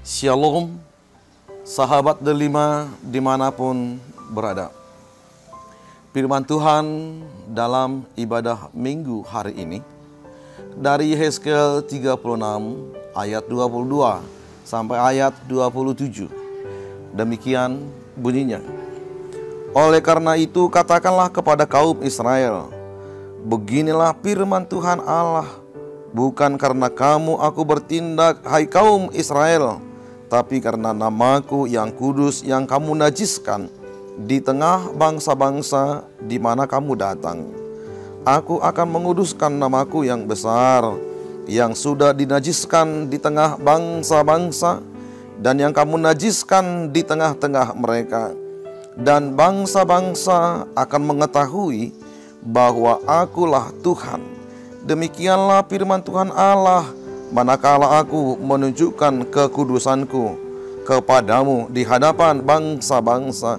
Shalom, sahabat delima dimanapun berada. Firman Tuhan dalam ibadah minggu hari ini dari Yehezkiel 36 ayat 22 sampai ayat 27. Demikian bunyinya. Oleh karena itu katakanlah kepada kaum Israel, beginilah firman Tuhan Allah, bukan karena kamu aku bertindak, hai kaum Israel, tapi karena namaku yang kudus yang kamu najiskan di tengah bangsa-bangsa di mana kamu datang. Aku akan menguduskan namaku yang besar, yang sudah dinajiskan di tengah bangsa-bangsa, dan yang kamu najiskan di tengah-tengah mereka. Dan bangsa-bangsa akan mengetahui bahwa akulah Tuhan. Demikianlah firman Tuhan Allah, manakala aku menunjukkan kekudusanku kepadamu di hadapan bangsa-bangsa.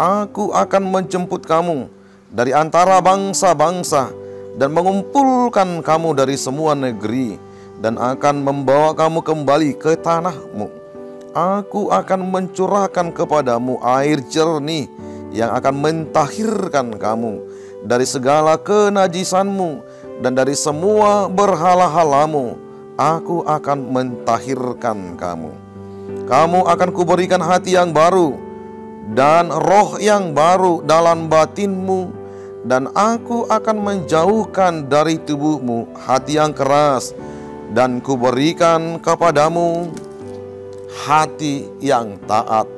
Aku akan menjemput kamu dari antara bangsa-bangsa dan mengumpulkan kamu dari semua negeri, dan akan membawa kamu kembali ke tanahmu. Aku akan mencurahkan kepadamu air jernih yang akan mentahirkan kamu dari segala kenajisanmu, dan dari semua berhala-halamu aku akan mentahirkan kamu. Kamu akan kuberikan hati yang baru dan roh yang baru dalam batinmu, dan aku akan menjauhkan dari tubuhmu hati yang keras, dan kuberikan kepadamu hati yang taat.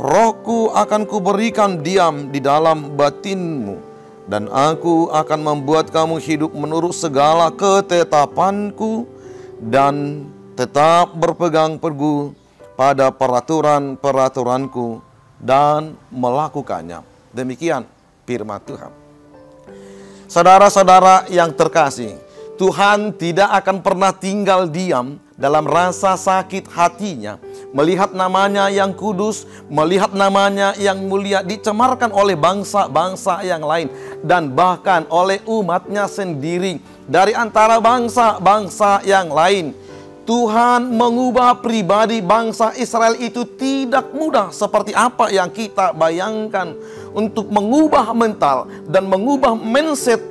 Rohku akan kuberikan diam di dalam batinmu, dan aku akan membuat kamu hidup menurut segala ketetapanku dan tetap berpegang teguh pada peraturan-peraturanku dan melakukannya. Demikian firman Tuhan. Saudara-saudara yang terkasih, Tuhan tidak akan pernah tinggal diam dalam rasa sakit hatinya melihat namanya yang kudus, melihat namanya yang mulia dicemarkan oleh bangsa-bangsa yang lain, dan bahkan oleh umatnya sendiri dari antara bangsa-bangsa yang lain. Tuhan mengubah pribadi bangsa Israel itu tidak mudah seperti apa yang kita bayangkan. Untuk mengubah mental dan mengubah mindset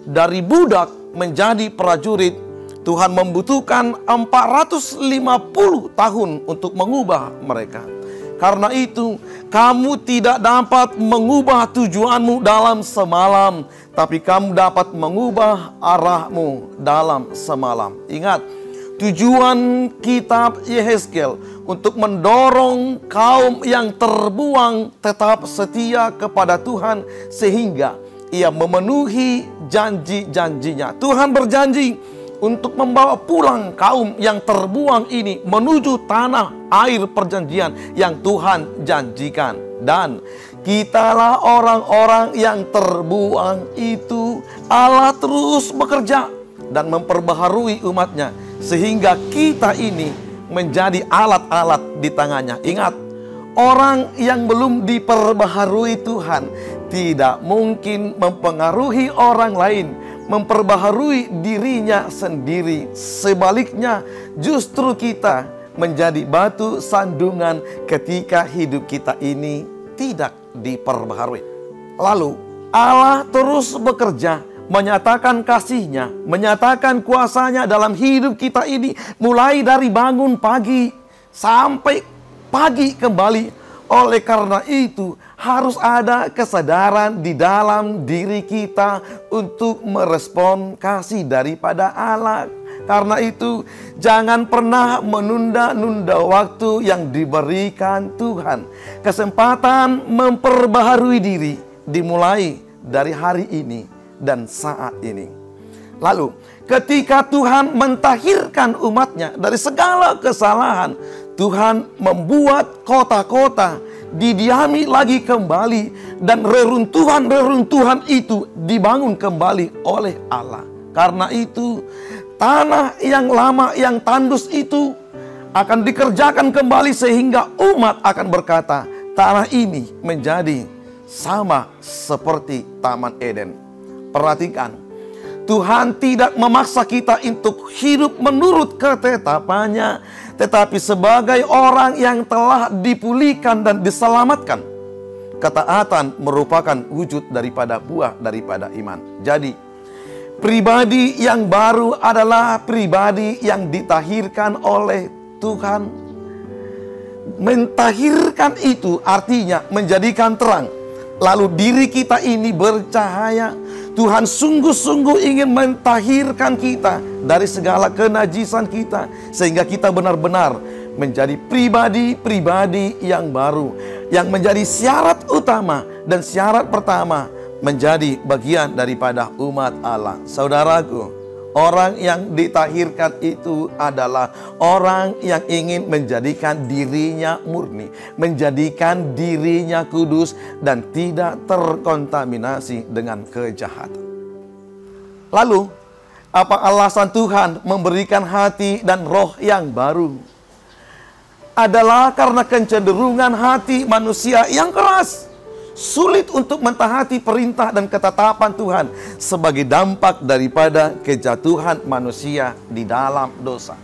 dari budak menjadi prajurit, Tuhan membutuhkan 450 tahun untuk mengubah mereka. Karena itu, kamu tidak dapat mengubah tujuanmu dalam semalam, tapi kamu dapat mengubah arahmu dalam semalam. Ingat, tujuan kitab Yehezkiel untuk mendorong kaum yang terbuang tetap setia kepada Tuhan sehingga ia memenuhi janji-janjinya. Tuhan berjanji untuk membawa pulang kaum yang terbuang ini menuju tanah air perjanjian yang Tuhan janjikan. Dan kitalah orang-orang yang terbuang itu. Allah terus bekerja dan memperbaharui umatnya sehingga kita ini menjadi alat-alat di tangannya. Ingat, orang yang belum diperbaharui Tuhan tidak mungkin mempengaruhi orang lain, memperbaharui dirinya sendiri. Sebaliknya, justru kita menjadi batu sandungan ketika hidup kita ini tidak diperbaharui. Lalu Allah terus bekerja, menyatakan kasih-Nya, menyatakan kuasa-Nya dalam hidup kita ini, mulai dari bangun pagi sampai pagi kembali. Oleh karena itu, harus ada kesadaran di dalam diri kita untuk merespon kasih daripada Allah. Karena itu, jangan pernah menunda-nunda waktu yang diberikan Tuhan. Kesempatan memperbaharui diri dimulai dari hari ini dan saat ini. Lalu, ketika Tuhan mentahirkan umatnya dari segala kesalahan, Tuhan membuat kota-kota didiami lagi kembali, dan reruntuhan-reruntuhan itu dibangun kembali oleh Allah. Karena itu, tanah yang lama yang tandus itu akan dikerjakan kembali sehingga umat akan berkata, tanah ini menjadi sama seperti Taman Eden. Perhatikan, Tuhan tidak memaksa kita untuk hidup menurut ketetapannya, tetapi sebagai orang yang telah dipulihkan dan diselamatkan. Ketaatan merupakan wujud daripada buah daripada iman. Jadi, pribadi yang baru adalah pribadi yang ditahirkan oleh Tuhan. Mentahirkan itu artinya menjadikan terang. Lalu diri kita ini bercahaya. Tuhan sungguh-sungguh ingin mentahirkan kita dari segala kenajisan kita, sehingga kita benar-benar menjadi pribadi-pribadi yang baru, yang menjadi syarat utama dan syarat pertama menjadi bagian daripada umat Allah. Saudaraku, orang yang ditahirkan itu adalah orang yang ingin menjadikan dirinya murni, menjadikan dirinya kudus dan tidak terkontaminasi dengan kejahatan. Lalu, apa alasan Tuhan memberikan hati dan roh yang baru? Adalah karena kecenderungan hati manusia yang keras, sulit untuk mentaati perintah dan ketetapan Tuhan sebagai dampak daripada kejatuhan manusia di dalam dosa.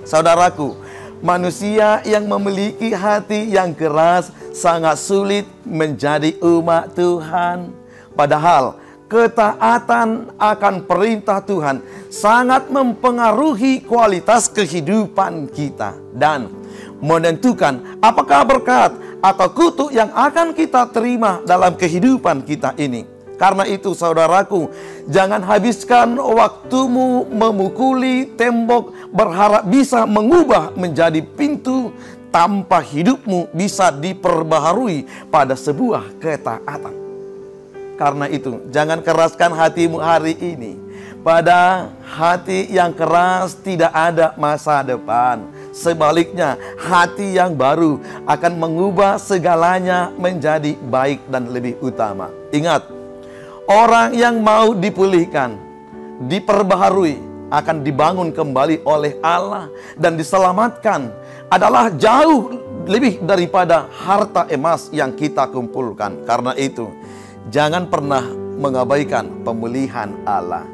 Saudaraku, manusia yang memiliki hati yang keras sangat sulit menjadi umat Tuhan. Padahal ketaatan akan perintah Tuhan sangat mempengaruhi kualitas kehidupan kita dan menentukan apakah berkat atau kutuk yang akan kita terima dalam kehidupan kita ini. Karena itu saudaraku, jangan habiskan waktumu memukuli tembok berharap bisa mengubah menjadi pintu tanpa hidupmu bisa diperbaharui pada sebuah ketaatan. Karena itu, jangan keraskan hatimu hari ini. Pada hati yang keras tidak ada masa depan. Sebaliknya, hati yang baru akan mengubah segalanya menjadi baik dan lebih utama. Ingat, orang yang mau dipulihkan, diperbaharui, akan dibangun kembali oleh Allah dan diselamatkan adalah jauh lebih daripada harta emas yang kita kumpulkan. Karena itu, jangan pernah mengabaikan pemulihan Allah.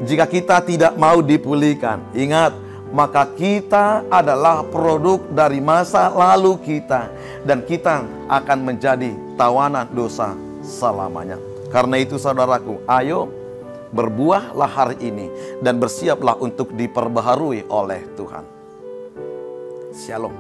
Jika kita tidak mau dipulihkan, ingat, maka kita adalah produk dari masa lalu kita, dan kita akan menjadi tawanan dosa selamanya. Karena itu saudaraku, ayo berbuahlah hari ini dan bersiaplah untuk diperbaharui oleh Tuhan. Shalom.